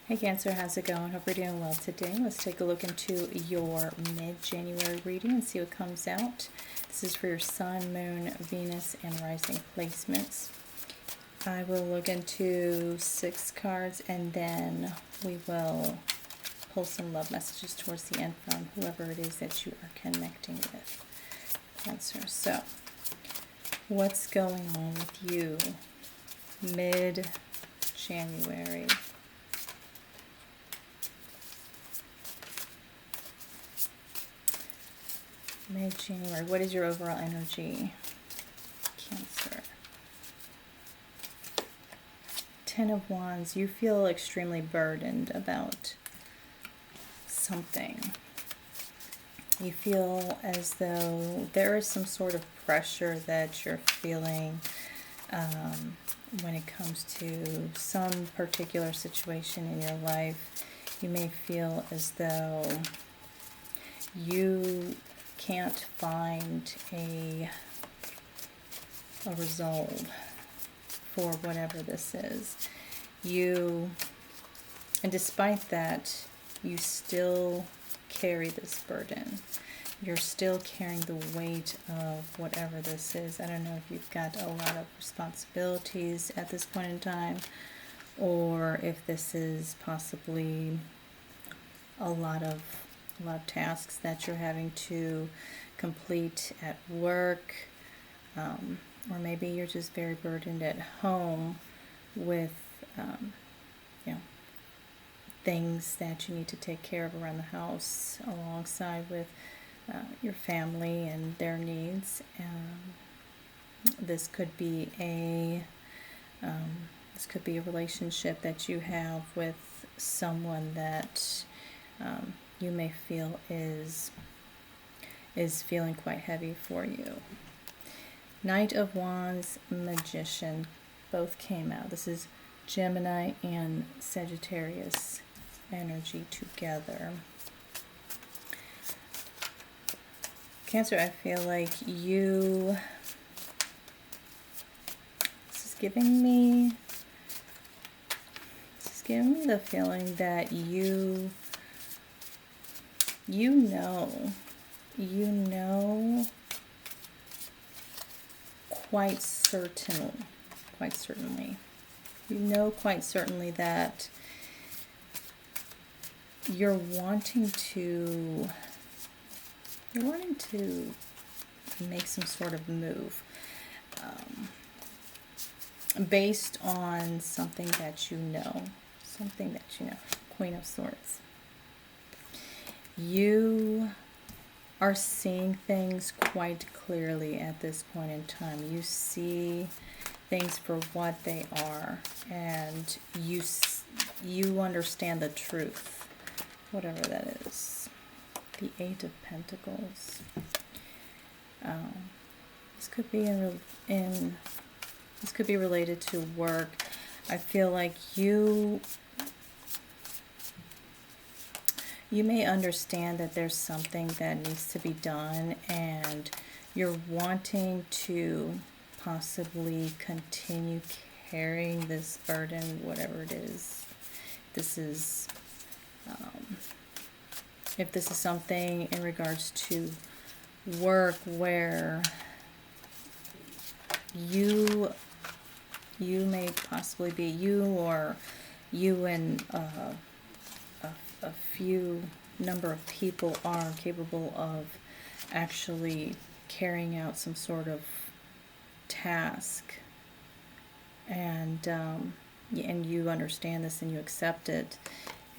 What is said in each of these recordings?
Hey Cancer, how's it going? Hope you're doing well today. Let's take a look into your mid-January reading and see what comes out. This is for your Sun, Moon, Venus, and Rising placements. I will look into 6 cards and then we will pull some love messages towards the end from whoever it is that you are connecting with. Cancer. So, what's going on with you mid-January? Mid-January, what is your overall energy? Cancer. 10 of Wands, you feel extremely burdened about something. You feel as though there is some sort of pressure that you're feeling when it comes to some particular situation in your life. You may feel as though you can't find a resolve for whatever this is. And despite that, you still carry this burden. You're still carrying the weight of whatever this is. I don't know if you've got a lot of responsibilities at this point in time, or if this is possibly a lot of tasks that you're having to complete at work, or maybe you're just very burdened at home with things that you need to take care of around the house alongside with your family and their needs. This could be a relationship that you have with someone that you may feel is feeling quite heavy for you. Knight of Wands, Magician, both came out. This is Gemini and Sagittarius energy together. Cancer, I feel like this is giving me the feeling that you know quite certainly that you're wanting to make some sort of move based on something that you know. Queen of Swords. You are seeing things quite clearly at this point in time. You see things for what they are, and you understand the truth, whatever that is. The Eight of Pentacles. This could be this could be related to work. I feel like you may understand that there's something that needs to be done, and you're wanting to possibly continue carrying this burden, whatever it is. This is, if this is something in regards to work where you may possibly be you and a few number of people are capable of actually carrying out some sort of task, and you understand this and you accept it,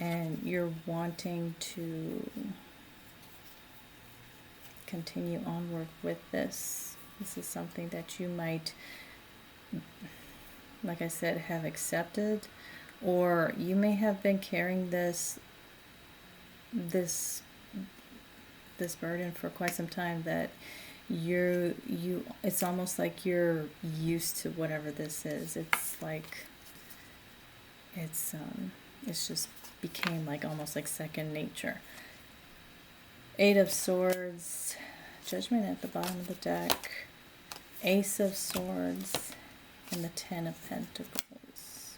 and you're wanting to continue onward with this. This is something that you might, like I said, have accepted, or you may have been carrying this burden for quite some time, that it's almost like you're used to whatever this is. It's like it's just became like almost like second nature. Eight of Swords, Judgment at the bottom of the deck, Ace of Swords, and the Ten of Pentacles.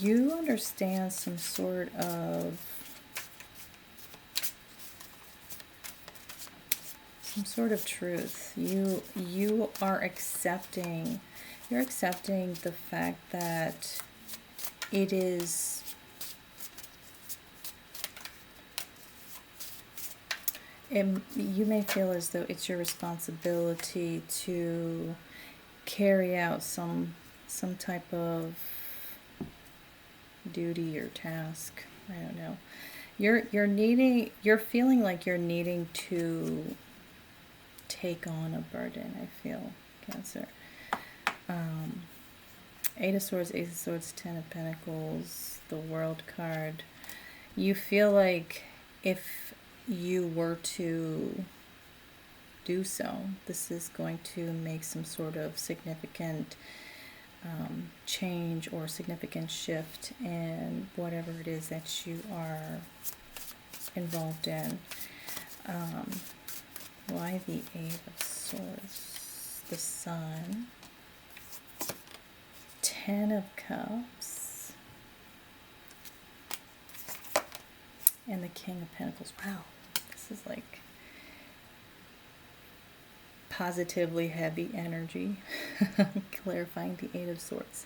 you understand some sort of truth. You are accepting, you're accepting the fact that it is, you may feel as though it's your responsibility to carry out some type of duty or task. I don't know. You're feeling like you're needing to take on a burden, I feel, Cancer. Eight of Swords, Ace of Swords, Ten of Pentacles, the World card. You feel like if you were to do so, this is going to make some sort of significant change or significant shift in whatever it is that you are involved in. Why the Eight of Swords? The Sun. Ten of Cups. And the King of Pentacles. Wow, this is like positively heavy energy. Clarifying the Eight of Swords.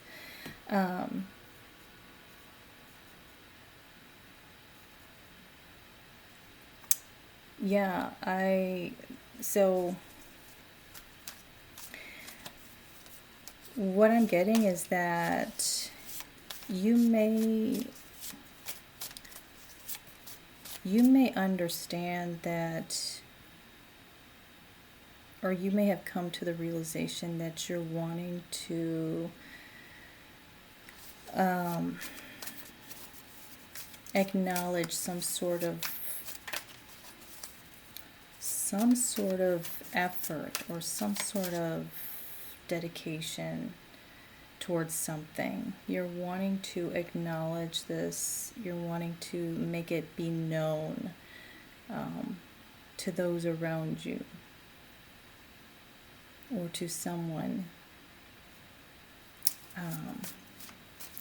Yeah, so what I'm getting is that you may understand that, or you may have come to the realization that you're wanting to acknowledge some sort of effort or some sort of dedication towards something. You're wanting to acknowledge this. You're wanting to make it be known to those around you or to someone.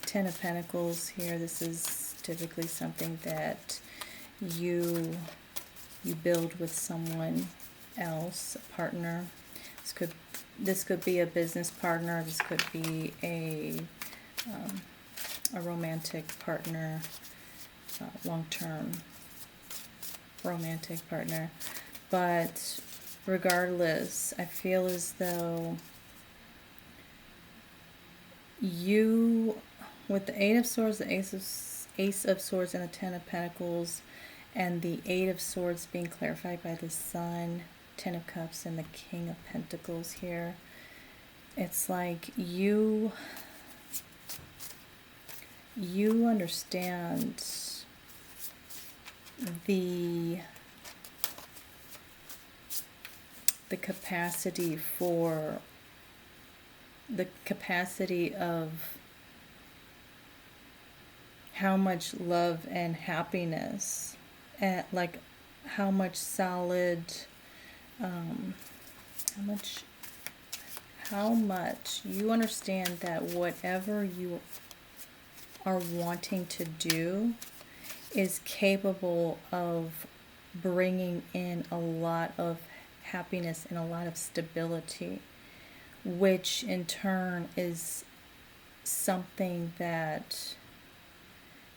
Ten of Pentacles here. This is typically something that you build with someone else, a partner. This could be a business partner. This could be a romantic partner, long-term romantic partner. But regardless, I feel as though you, with the Eight of Swords, the Ace of Swords, and the Ten of Pentacles, and the Eight of Swords being clarified by the Sun, Ten of Cups, and the King of Pentacles here. It's like you understand the capacity of how much love and happiness, and like how much solid, how much you understand that whatever you are wanting to do is capable of bringing in a lot of happiness and a lot of stability, which in turn is something that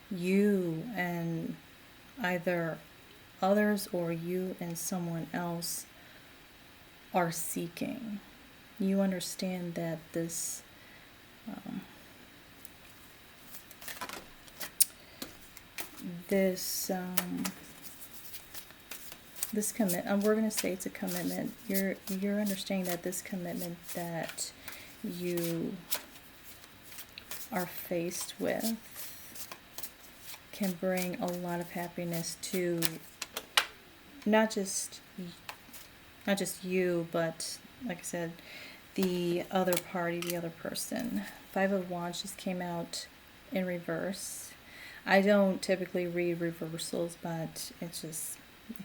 you and either others or you and someone else are seeking. You understand that this this commitment, we're going to say it's a commitment. You're understanding that this commitment that you are faced with can bring a lot of happiness to not just you, but like I said, the other party, the other person. Five of Wands just came out in reverse. I don't typically read reversals, but it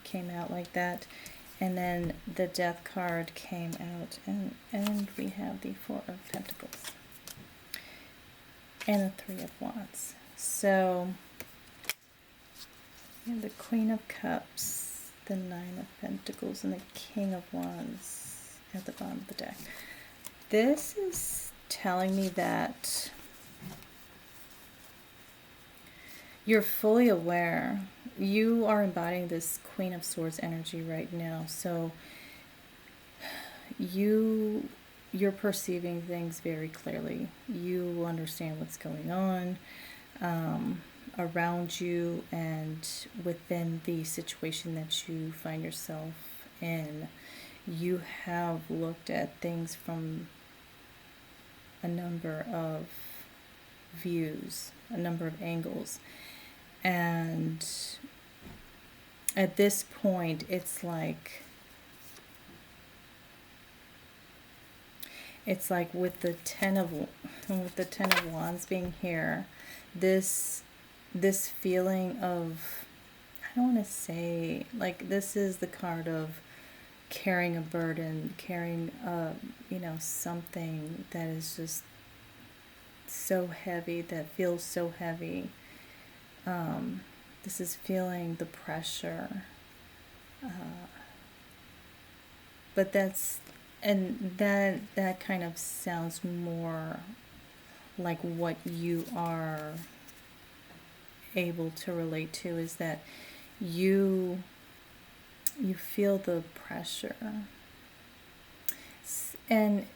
came out like that. And then the Death card came out, and we have the Four of Pentacles and the Three of Wands. So we have the Queen of Cups, the Nine of Pentacles, and the King of Wands at the bottom of the deck. This is telling me that you're fully aware. You are embodying this Queen of Swords energy right now. So you're perceiving things very clearly. You understand what's going on around you and within the situation that you find yourself in. You have looked at things from a number of views, a number of angles. And at this point, it's like with the Ten of Wands being here, this feeling of, I don't want to say, like, this is the card of carrying a burden, carrying something that is just so heavy, that feels so heavy. This is feeling the pressure, but that kind of sounds more like what you are able to relate to, is that you feel the pressure, and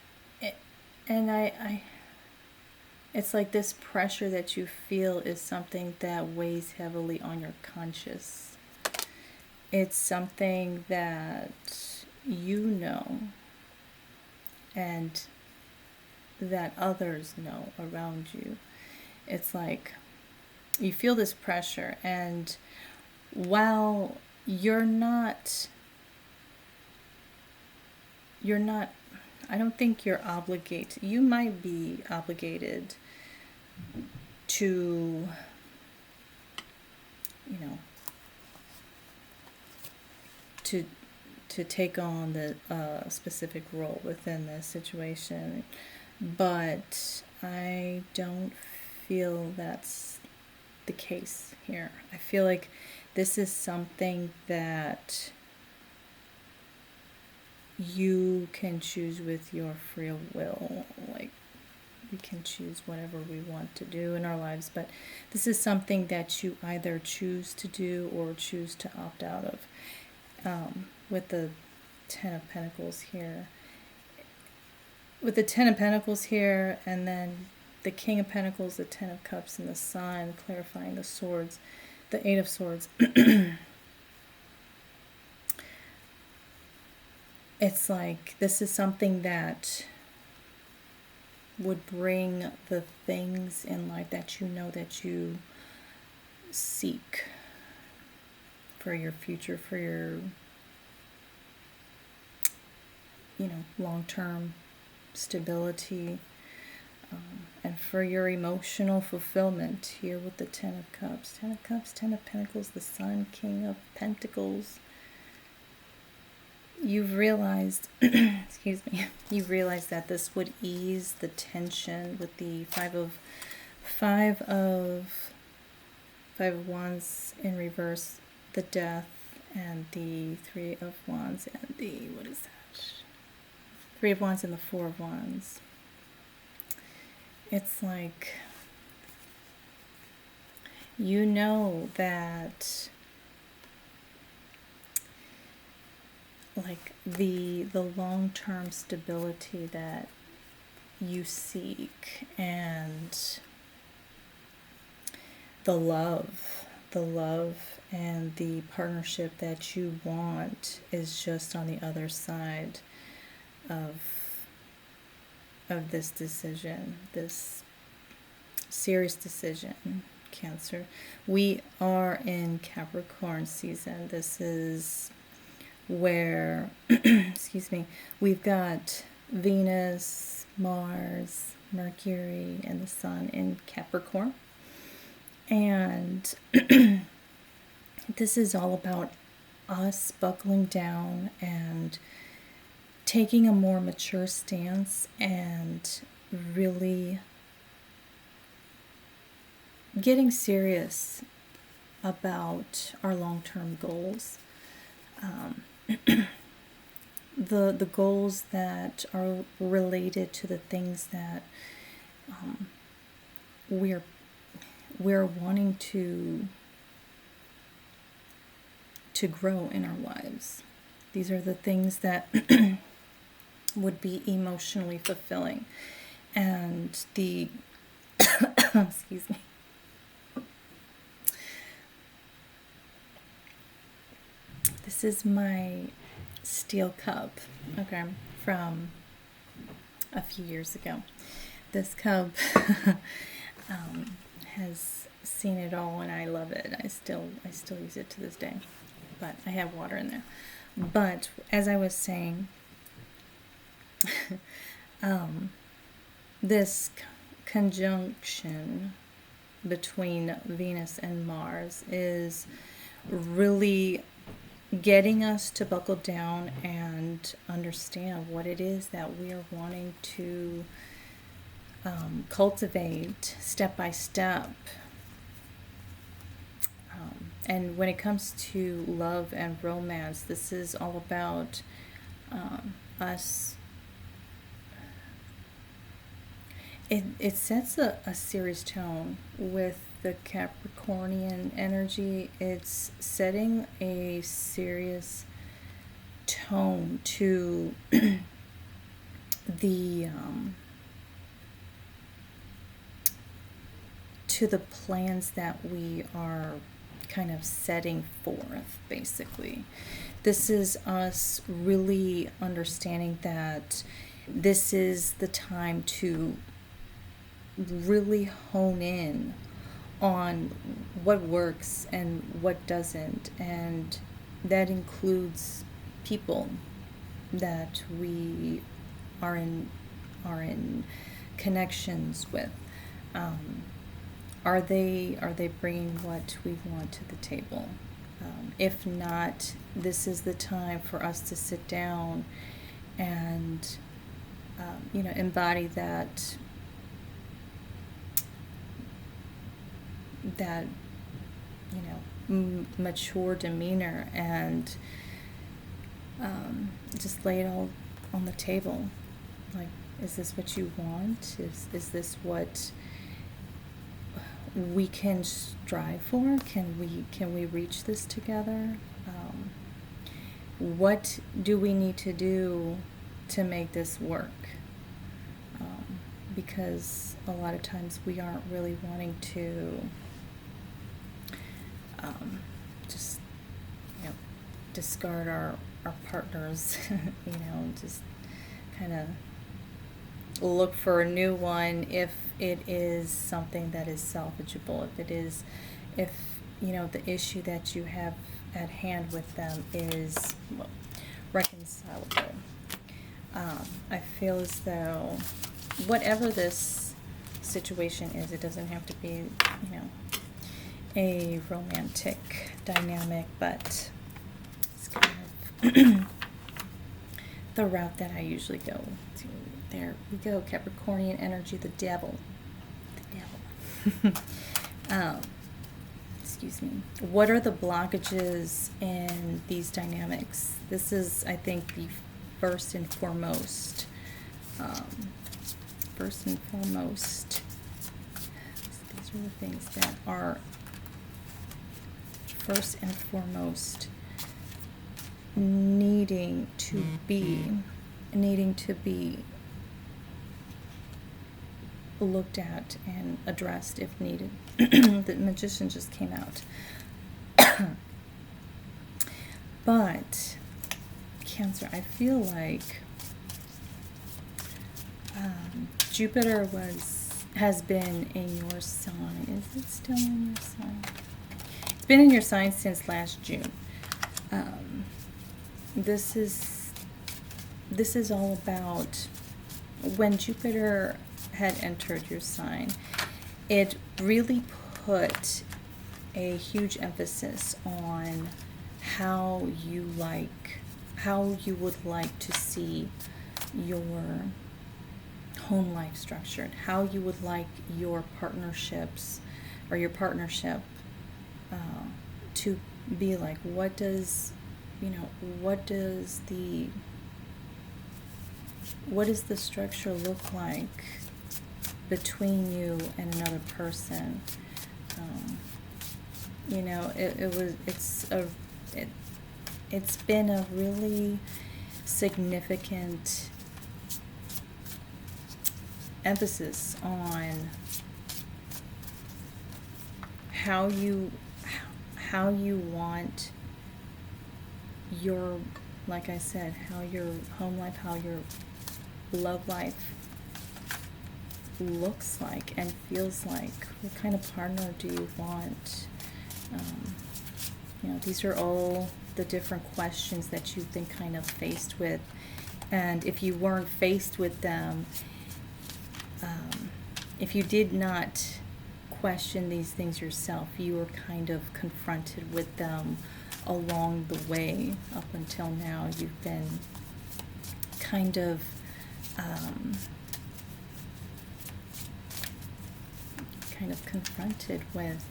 I it's like this pressure that you feel is something that weighs heavily on your conscience. It's something that you know and that others know around you. It's like you feel this pressure, and while you're not, I don't think you're obligated. You might be obligated to, to take on the specific role within this situation, but I don't feel that's the case here. I feel like this is something that you can choose with your free will. Like, we can choose whatever we want to do in our lives, but this is something that you either choose to do or choose to opt out of. With the Ten of Pentacles here, and then the King of Pentacles, the Ten of Cups, and the Sun, clarifying the swords, the Eight of Swords. It's like this is something that would bring the things in life that you know that you seek for your future, for your long-term stability, and for your emotional fulfillment here with the Ten of Cups, Ten of Pentacles, the Sun, King of Pentacles. You've realized, you've realized that this would ease the tension with the Five of Wands in reverse, the Death, and the Three of Wands, and the, what is that? Three of Wands and the Four of Wands. It's like, you know that, like, the long-term stability that you seek, and the love and the partnership that you want is just on the other side of this decision, this serious decision, Cancer. We are in Capricorn season. This is where, we've got Venus, Mars, Mercury, and the Sun in Capricorn. And this is all about us buckling down and taking a more mature stance and really getting serious about our long-term goals. The goals that are related to the things that we're wanting to grow in our lives. These are the things that would be emotionally fulfilling, and the excuse me. This is my steel cup, okay, from a few years ago. This cup has seen it all, and I love it. I still use it to this day, but I have water in there. But as I was saying, this conjunction between Venus and Mars is really getting us to buckle down and understand what it is that we are wanting to cultivate step by step. And when it comes to love and romance, this is all about us. It sets a serious tone with the Capricornian energy. It's setting a serious tone to the plans that we are kind of setting forth, basically. This is us really understanding that this is the time to really hone in on what works and what doesn't, and that includes people that we are in connections with. Are they bringing what we want to the table? If not, this is the time for us to sit down and embody that mature demeanor, and just lay it all on the table. Like, is this what you want? Is this what we can strive for? Can we reach this together? What do we need to do to make this work? Because a lot of times we aren't really wanting to just discard our partners, just kind of look for a new one if it is something that is salvageable, if the issue that you have at hand with them is reconcilable. I feel as though whatever this situation is, it doesn't have to be a romantic dynamic, but it's kind of the route that I usually go to. There we go, Capricornian energy, the devil. Excuse me. What are the blockages in these dynamics? This is, I think, the first and foremost. These are the things that are first and foremost needing to be looked at and addressed if needed. The Magician just came out. But Cancer, I feel like Jupiter has been in your sign. Is it still in your sign? It's been in your sign since last June. This is all about when Jupiter had entered your sign. It really put a huge emphasis on how you would like to see your home life structured, how you would like your partnerships or your partnership to be like, what does the structure look like between you and another person? It's been a really significant emphasis on how you want your, like I said, how your home life, how your love life looks like and feels like. What kind of partner do you want? These are all the different questions that you've been kind of faced with. And if you weren't faced with them, if you did not question these things yourself, you were kind of confronted with them along the way. Up until now, you've been kind of confronted with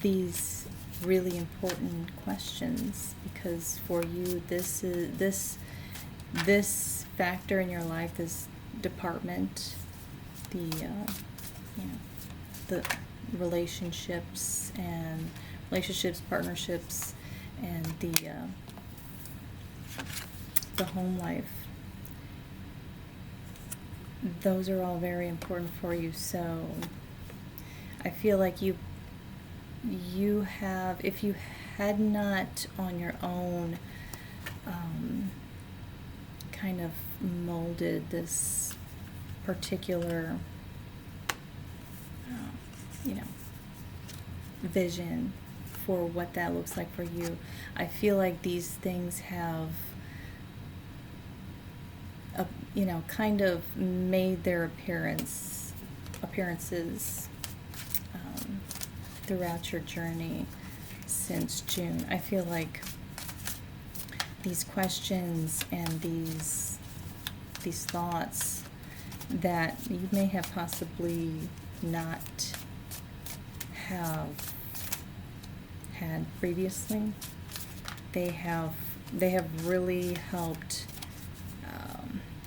these really important questions, because for you, this factor in your life, this department, the relationships, partnerships, and the home life, those are all very important for you. So I feel like you have, if you had not on your own kind of molded this particular vision for what that looks like for you, I feel like these things have kind of made their appearances throughout your journey since June. I feel like these questions and these thoughts that you may have possibly not have had previously, they have really helped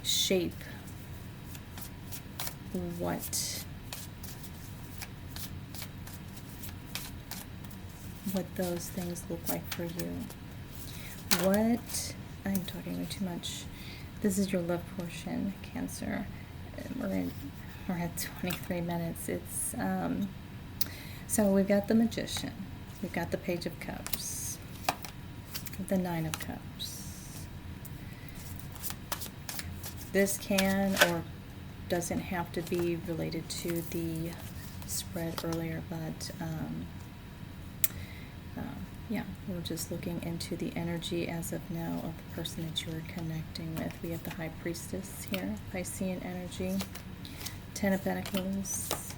shape what those things look like for you. I'm talking way too much. This is your love portion, Cancer. We're at 23 minutes. It's so we've got the Magician, we've got the Page of Cups, the Nine of Cups. This can or doesn't have to be related to the spread earlier, but yeah, we're just looking into the energy as of now of the person that you're connecting with. We have the High Priestess here, Piscean energy, Ten of Pentacles,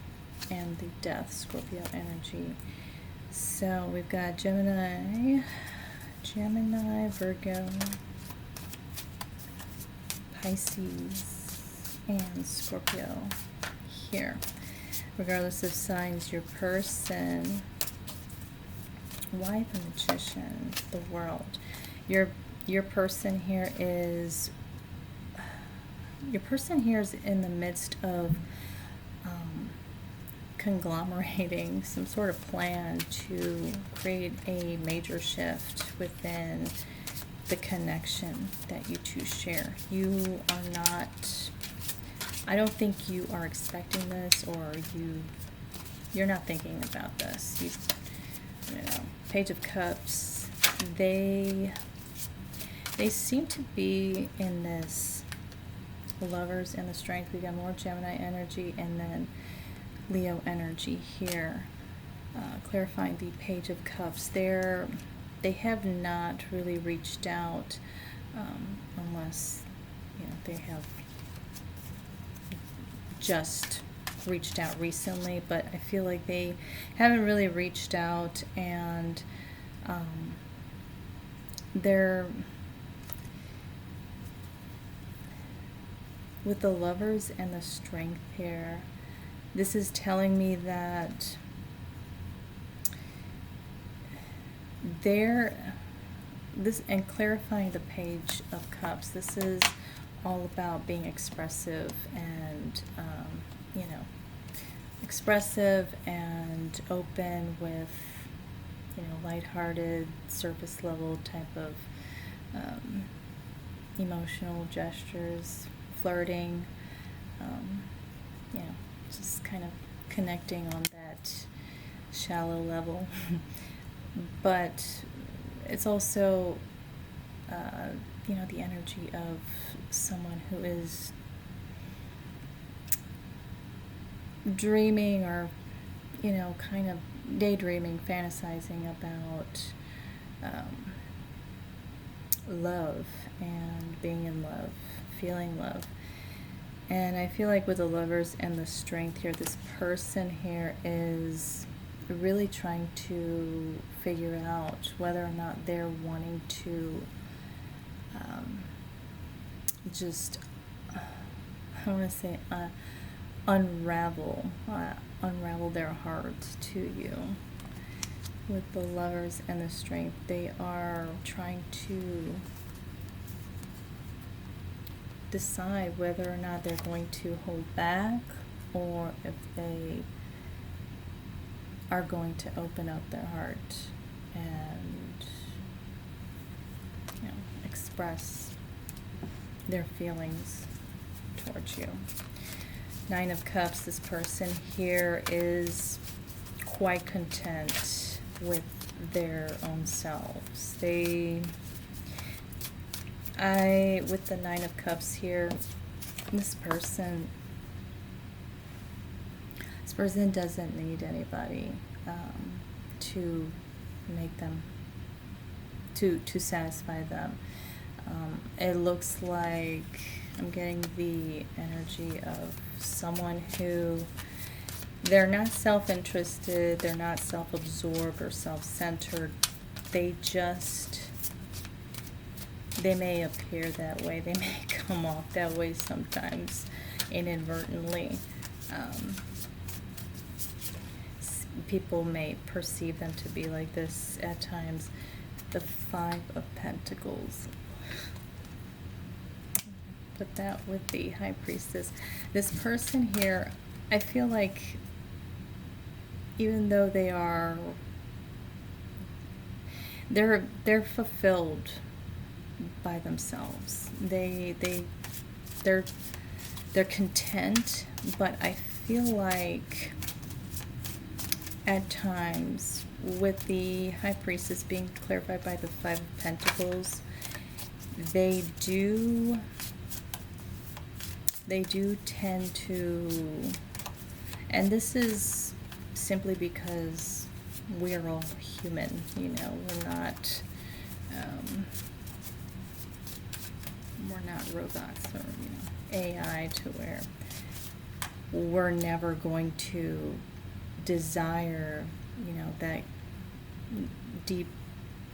and the Death, Scorpio energy. So we've got Gemini, Virgo, Pisces, and Scorpio here. Regardless of signs, your person, why the Magician, the World? Your person here is in the midst of conglomerating some sort of plan to create a major shift within the connection that you two share. You are not, I don't think you are expecting this, or you're not thinking about this. Page of Cups, they seem to be in this Lovers and the Strength. We got more Gemini energy and then Leo energy here. Clarifying the Page of Cups, they have not really reached out unless they have just reached out recently, but I feel like they haven't really reached out, and they're with the Lovers and the Strength here. This is telling me that this, and clarifying the Page of Cups, this is all about being expressive and, you know, expressive and open with, you know, lighthearted, surface level type of emotional gestures, flirting, you know, just kind of connecting on that shallow level. But it's also, you know, the energy of someone who is dreaming, or, you know, kind of daydreaming, fantasizing about love and being in love, feeling love. And I feel like with the Lovers and the Strength here, this person here is really trying to figure out whether or not they're wanting to just, I want to say, unravel their hearts to you. With the Lovers and the Strength, they are trying to decide whether or not they're going to hold back, or if they are going to open up their heart and, you know, express their feelings towards you. Nine of Cups, this person here is quite content with their own selves. With the Nine of Cups here, this person doesn't need anybody to make them, to satisfy them. It looks like I'm getting the energy of someone who, they're not self-interested, they're not self-absorbed or self-centered. They may appear that way. They may come off that way sometimes inadvertently. People may perceive them to be like this at times. The Five of Pentacles. Put that with the High Priestess. This person here, I feel like, even though they're fulfilled by themselves. They're content, but I feel like at times, with the High Priestess being clarified by the Five of Pentacles, they do tend to, and this is simply because we are all human, you know, we're not robots or, you know, AI, to where we're never going to desire, you know, that deep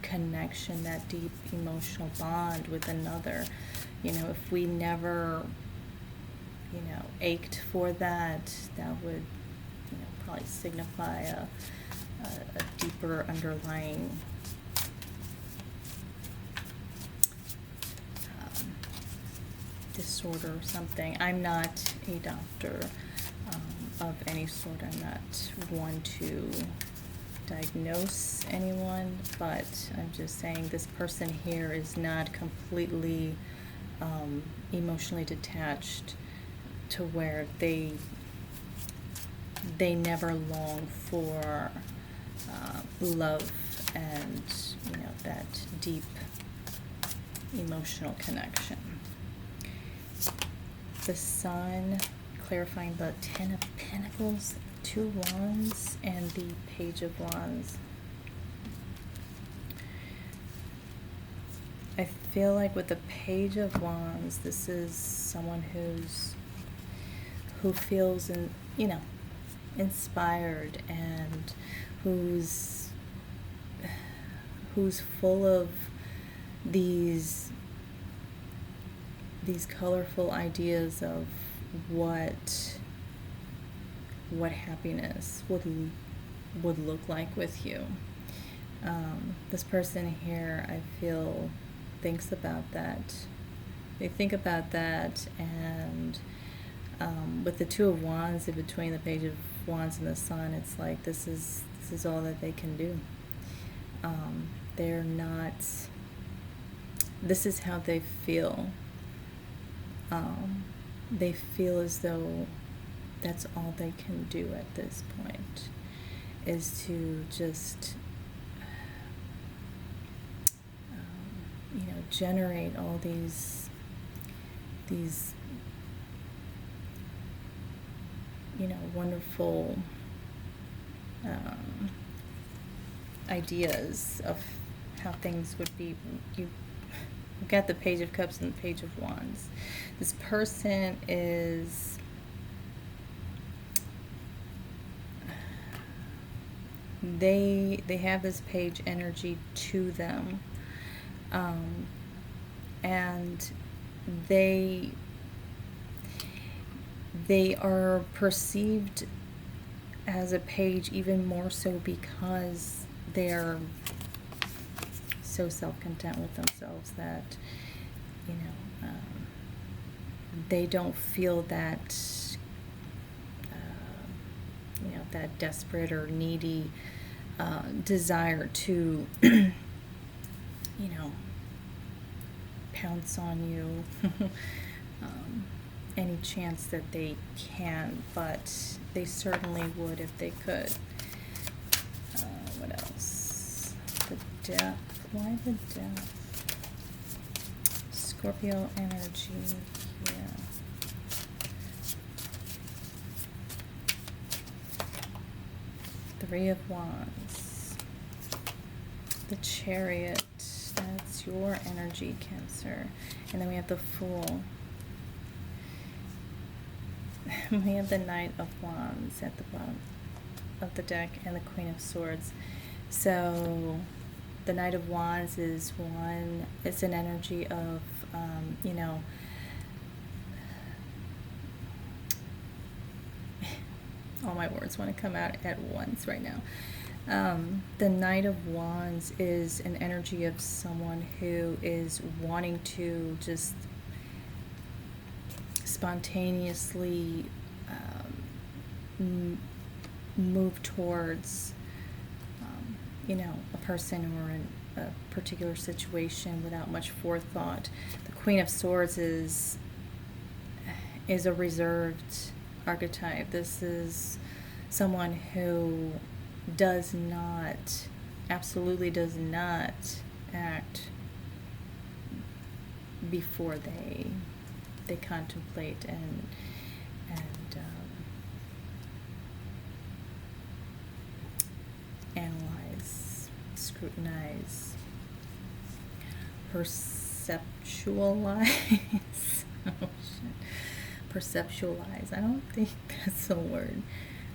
connection, that deep emotional bond with another. You know, if we never, you know, ached for that, that would, you know, probably signify a deeper underlying disorder or something. I'm not a doctor of any sort. I'm not one to diagnose anyone, but I'm just saying this person here is not completely emotionally detached, to where they never long for love and, you know, that deep emotional connection. The Sun, clarifying the Ten of Pentacles, Two Wands, and the Page of Wands. I feel like with the Page of Wands, this is someone who feels, you know, inspired, and who's full of these colorful ideas of what what happiness would look like with you. This person here, I feel, thinks about that. They think about that, and with the Two of Wands in between the Page of Wands and the Sun, it's like this is all that they can do. They're not. This is how they feel. They feel as though that's all they can do at this point, is to just generate all these wonderful ideas of how things would be. You've got the Page of Cups and the Page of Wands. This person is they have this page energy to them, and they are perceived as a page even more so because they're so self-content with themselves that they don't feel that that desperate or needy desire to pounce on you any chance that they can, but they certainly would if they could. What else? The Death. Why the Death? Scorpio energy. Yeah. Three of Wands. The Chariot. That's your energy, Cancer. And then we have the Fool. We have the Knight of Wands at the bottom of the deck and the Queen of Swords. So the Knight of Wands is one, it's an energy of, all my words want to come out at once right now. The Knight of Wands is an energy of someone who is wanting to just spontaneously move towards a person or in a particular situation without much forethought. The Queen of Swords is a reserved archetype. This is someone who absolutely does not act before they contemplate and analyze, scrutinize, perceptualize. Oh, shit. Perceptualize. I don't think that's a word.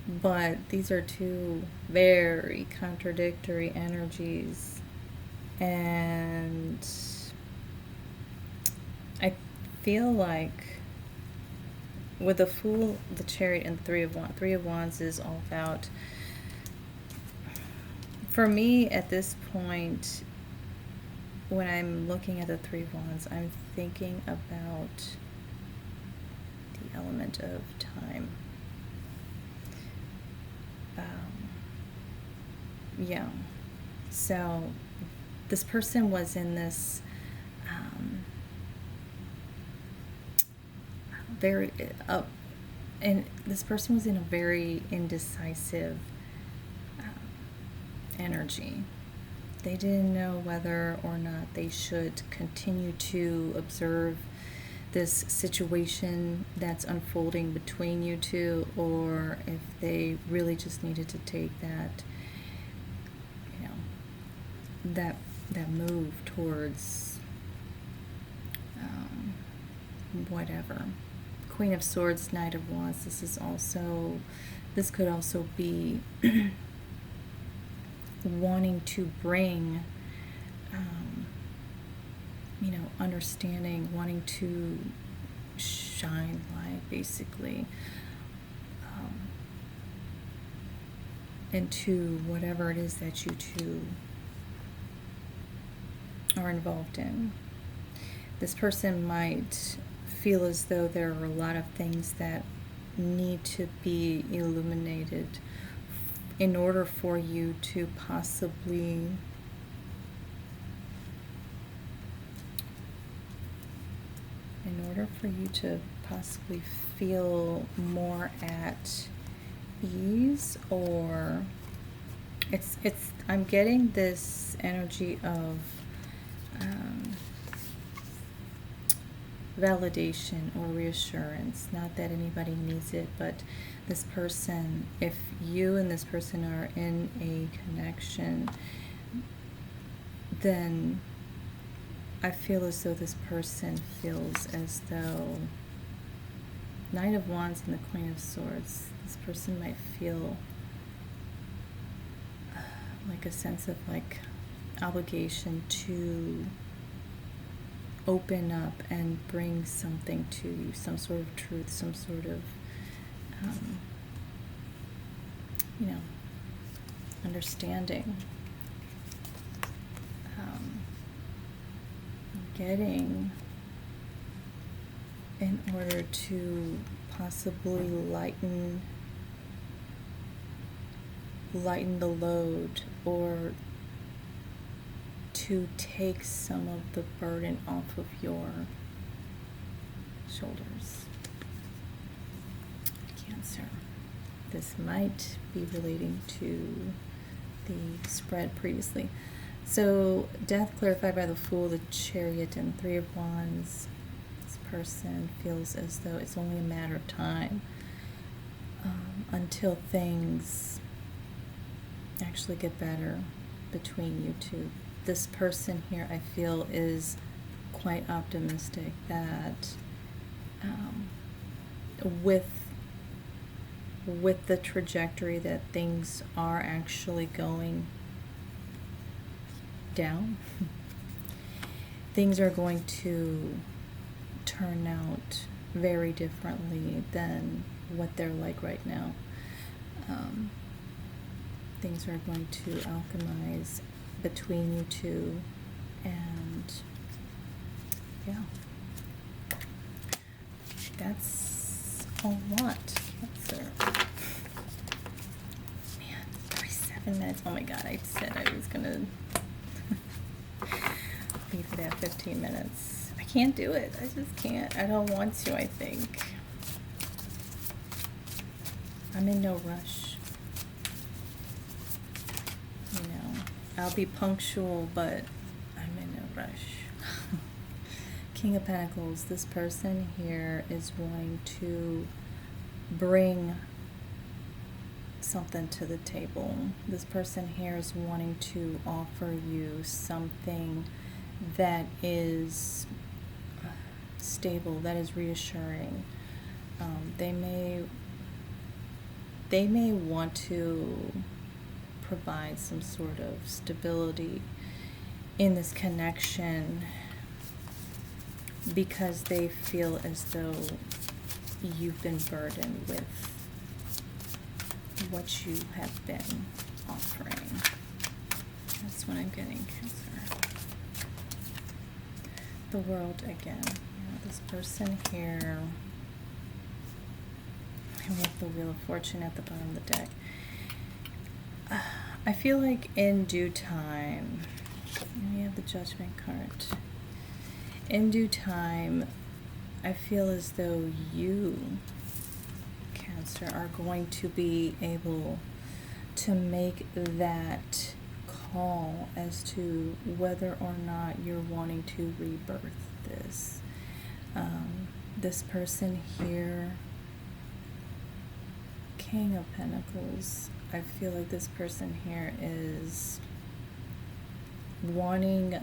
But these are two very contradictory energies. And I feel like with the Fool, the Chariot, and the Three of Wands is all about, for me at this point, when I'm looking at the Three of Wands, I'm thinking about the element of time. Yeah. So this person was in this and this person was in a very indecisive energy. They didn't know whether or not they should continue to observe this situation that's unfolding between you two, or if they really just needed to take that move towards whatever. Queen of Swords, Knight of Wands. This could also be wanting to bring understanding, wanting to shine light, basically, into whatever it is that you two are involved in. This person might feel as though there are a lot of things that need to be illuminated in order for you to possibly feel more at ease, or it's I'm getting this energy of validation or reassurance. Not that anybody needs it, but this person, if you and this person are in a connection, then I feel as though this person feels as though Knight of Wands and the Queen of Swords, this person might feel like a sense of like obligation to open up and bring something to you, some sort of truth, some sort of understanding. Getting in order to possibly lighten the load, or to take some of the burden off of your shoulders. Cancer. This might be relating to the spread previously. So, death clarified by the Fool, the Chariot, and Three of Wands. This person feels as though it's only a matter of time until things actually get better between you two. This person here, I feel, is quite optimistic that with the trajectory that things are actually going down, things are going to turn out very differently than what they're like right now. Things are going to alchemize between you two, and yeah, that's a lot, Cancer. Man, 37 minutes. Oh my god, I said I was gonna leave it at 15 minutes. I can't do it. I just can't. I don't want to, I think. I'm in no rush. I'll be punctual, but I'm in no rush. King of Pentacles. This person here is wanting to bring something to the table. This person here is wanting to offer you something that is stable, that is reassuring. They may want to provide some sort of stability in this connection because they feel as though you've been burdened with what you have been offering. That's what I'm getting, Cancer. The World again. This person here, and we have the Wheel of Fortune at the bottom of the deck. I feel like in due time, we have the Judgment card. In due time, I feel as though you, Cancer, are going to be able to make that call as to whether or not you're wanting to rebirth this. This person here, King of Pentacles, I feel like this person here is wanting,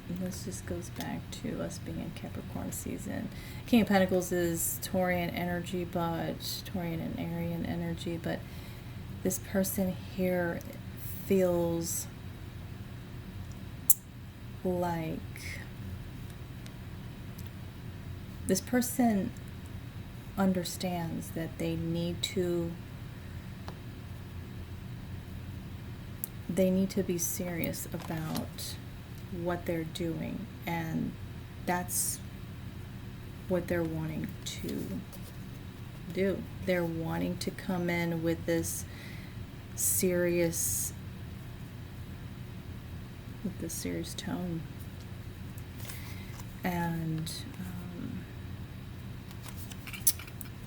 this just goes back to us being in Capricorn season. King of Pentacles is Taurian energy, but Taurian and Arian energy, but this person here feels like this person understands that they need to they need to be serious about what they're doing, and that's what they're wanting to do. They're wanting to come in with this serious tone, and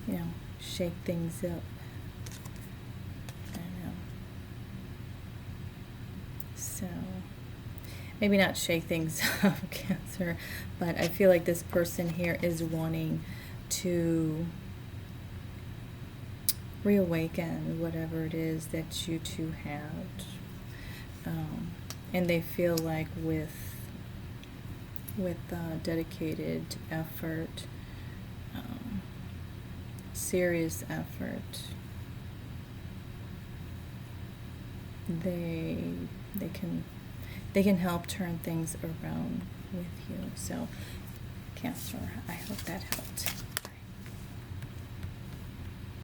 you know, shake things up. I don't know. So maybe not shake things up, Cancer, but I feel like this person here is wanting to reawaken whatever it is that you two had. And they feel like with dedicated effort, serious effort, they can help turn things around with you. So, Cancer, I hope that helped.